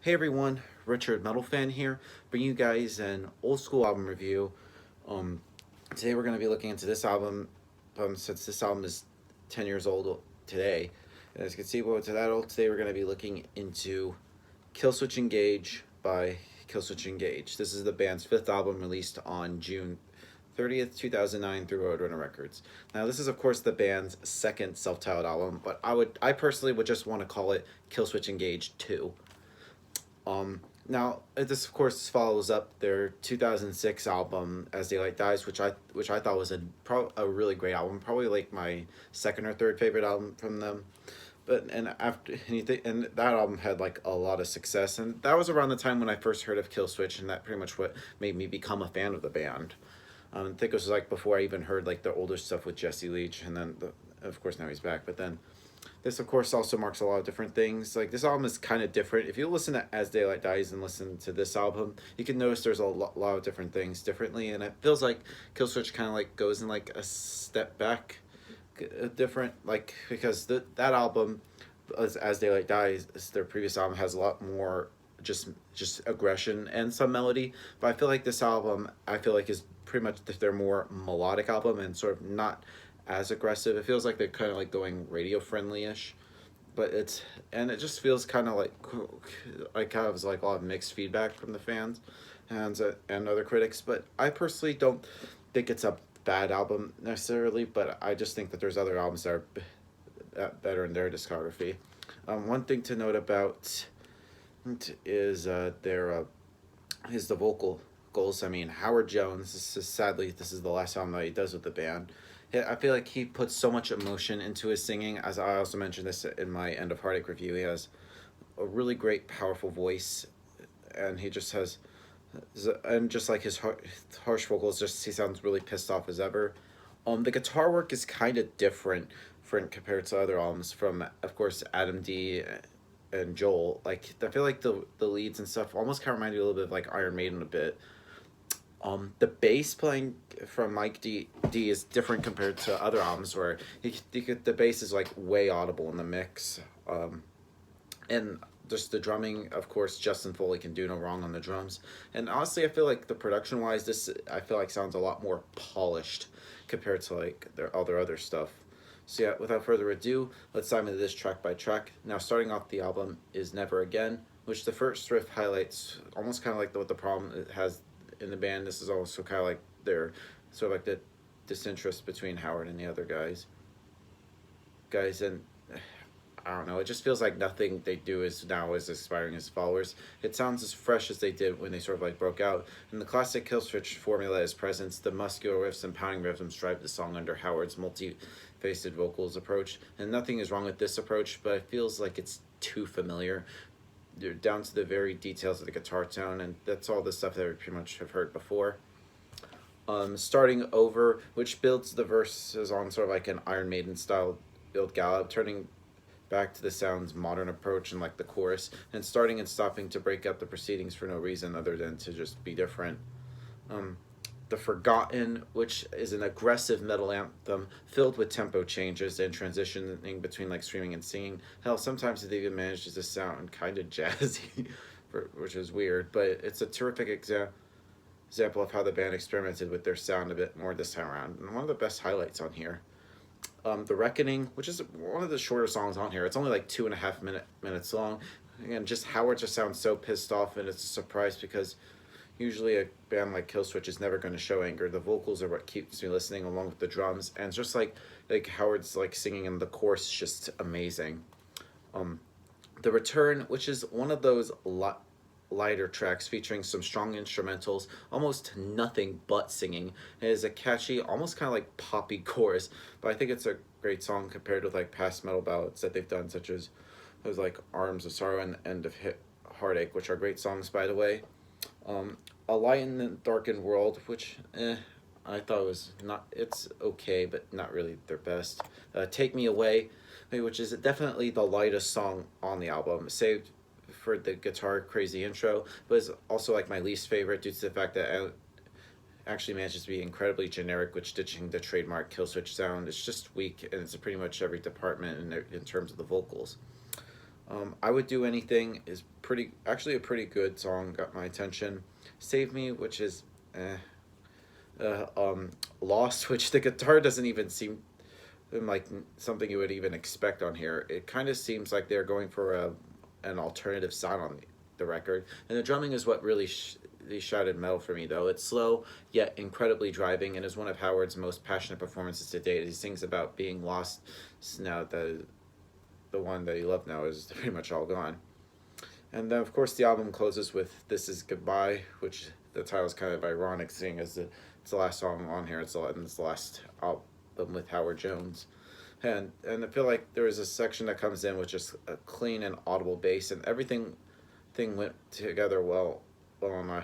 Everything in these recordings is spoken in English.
Hey everyone, Richard Metal Fan here, bringing you guys an old school album review. Um, Today we're going to be looking into this album, since this album is 10 years old today. And as you can see, well, to that old, today we're going to be looking into Killswitch Engage by Killswitch Engage. This is the band's fifth album released on June 30th, 2009 through Roadrunner Records. Now, this is of course the band's second self-titled album, but I personally would just want to call it Killswitch Engage 2. Now this of course follows up their 2006 album As Daylight Dies, which I thought was a really great album, probably like my second or third favorite album from them. But and after and that album had like a lot of success, and that was around the time when I first heard of Killswitch, and that pretty much what made me become a fan of the band. I think it was like before I even heard like the older stuff with Jesse Leach, and then of course now he's back. But then this, of course, also marks a lot of different things. Like, this album is kind of different. If you listen to As Daylight Dies and listen to this album, you can notice there's a lot of different things differently, and it feels like Killswitch kind of like goes in like a step back, different, like because that album, As Daylight Dies, their previous album has a lot more just aggression and some melody. But I feel like this album, I feel like is pretty much their more melodic album and sort of not as aggressive. It feels like they're kind of like going radio friendly ish, but it just feels kind of like I kind of was like a lot of mixed feedback from the fans and other critics. But I personally don't think it's a bad album necessarily, but I just think that there's other albums that are better in their discography. One thing to note about is their is the vocal goals. I mean, Howard Jones. Sadly, this is the last album that he does with the band. I feel like he puts so much emotion into his singing. As I also mentioned this in my End of Heartache review, he has a really great, powerful voice, and he just has, and just like his harsh vocals, just he sounds really pissed off as ever. The guitar work is kind of different compared to other albums from, of course, Adam D and Joel. Like I feel like the leads and stuff almost kind of remind you a little bit of like Iron Maiden a bit. The bass playing from Mike D is different compared to other albums where the bass is like way audible in the mix. And just the drumming, of course, Justin Foley can do no wrong on the drums. And honestly, I feel like the production wise, this I feel like sounds a lot more polished compared to like all their other stuff. So yeah, without further ado, let's dive into this track by track. Now, starting off the album is Never Again, which the first riff highlights almost kind of like what the problem it has in the band. This is also kind of like their sort of like the disinterest between Howard and the other guys, and I don't know. It just feels like nothing they do is now is inspiring his followers. It sounds as fresh as they did when they sort of like broke out. And the classic Killswitch formula is present. The muscular riffs and pounding rhythms drive the song under Howard's multi-faceted vocals approach. And nothing is wrong with this approach, but it feels like it's too familiar. They're down to the very details of the guitar tone, and that's all the stuff that we pretty much have heard before. Starting over, which builds the verses on sort of like an Iron Maiden style build gallop, turning back to the sound's modern approach and like the chorus, and starting and stopping to break up the proceedings for no reason other than to just be different. Um, the Forgotten, which is an aggressive metal anthem filled with tempo changes and transitioning between like screaming and singing. Hell, sometimes it even manages to sound kind of jazzy, which is weird, but it's a terrific example of how the band experimented with their sound a bit more this time around, and one of the best highlights on here. The Reckoning, which is one of the shorter songs on here. It's only like 2.5 minutes long. Again, just Howard just sounds so pissed off, and it's a surprise because usually a band like Killswitch is never going to show anger. The vocals are what keeps me listening, along with the drums, and it's just like Howard's like singing in the chorus is just amazing. Um, the Return, which is one of those lighter tracks featuring some strong instrumentals, almost nothing but singing. It is a catchy, almost kind of like poppy chorus, but I think it's a great song compared with like past metal ballads that they've done, such as those like Arms of Sorrow and End of Heartache, which are great songs, by the way. Um, a Light in the Darkened World, which I thought was not, it's okay, but not really their best. Take Me Away, which is definitely the lightest song on the album, saved for the guitar crazy intro, but it's also like my least favorite due to the fact that it actually manages to be incredibly generic with ditching the trademark Killswitch sound. It's just weak, and it's pretty much every department in terms of the vocals. I Would Do Anything is actually a pretty good song got my attention. Save Me, which is Lost, which the guitar doesn't even seem like something you would even expect on here. It kind of seems like they're going for an alternative sound on the record, and the drumming is what really shouted metal for me, though. It's slow yet incredibly driving, and is one of Howard's most passionate performances to date. He sings about being lost now that the one that he loved now is pretty much all gone. And then, of course, the album closes with "This Is Goodbye," which the title is kind of ironic, seeing as it's the last song on here. It's the last album with Howard Jones. And I feel like there was a section that comes in with just a clean and audible bass, and everything went together well on my.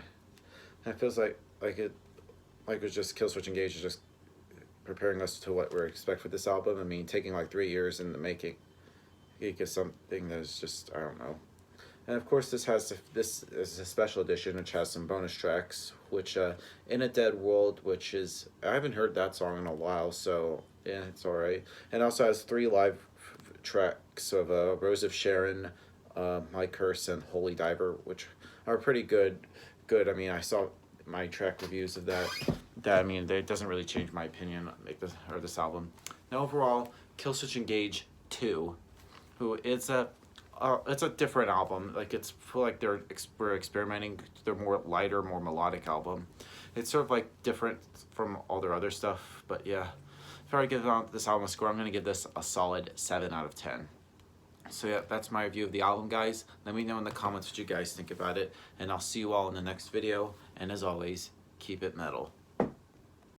And it feels like it was just Killswitch Engage is just preparing us to what we're expect for this album. I mean, taking like 3 years in the making, it is something that's just, I don't know. And of course, this is a special edition, which has some bonus tracks, which "In a Dead World," which is, I haven't heard that song in a while, so yeah, it's all right. And also has 3 live tracks of "Rose of Sharon," "My Curse," and "Holy Diver," which are pretty good. I mean, I saw my track reviews of that. I mean, it doesn't really change my opinion on this album. Now, overall, Killswitch Engage 2, who is it's a different album. Like, it's feel like we're experimenting. They're more lighter, more melodic album. It's sort of like different from all their other stuff. But yeah, if I were to give this album a score, I'm gonna give this a solid 7 out of 10. So yeah, that's my review of the album, guys. Let me know in the comments what you guys think about it, and I'll see you all in the next video. And as always, keep it metal.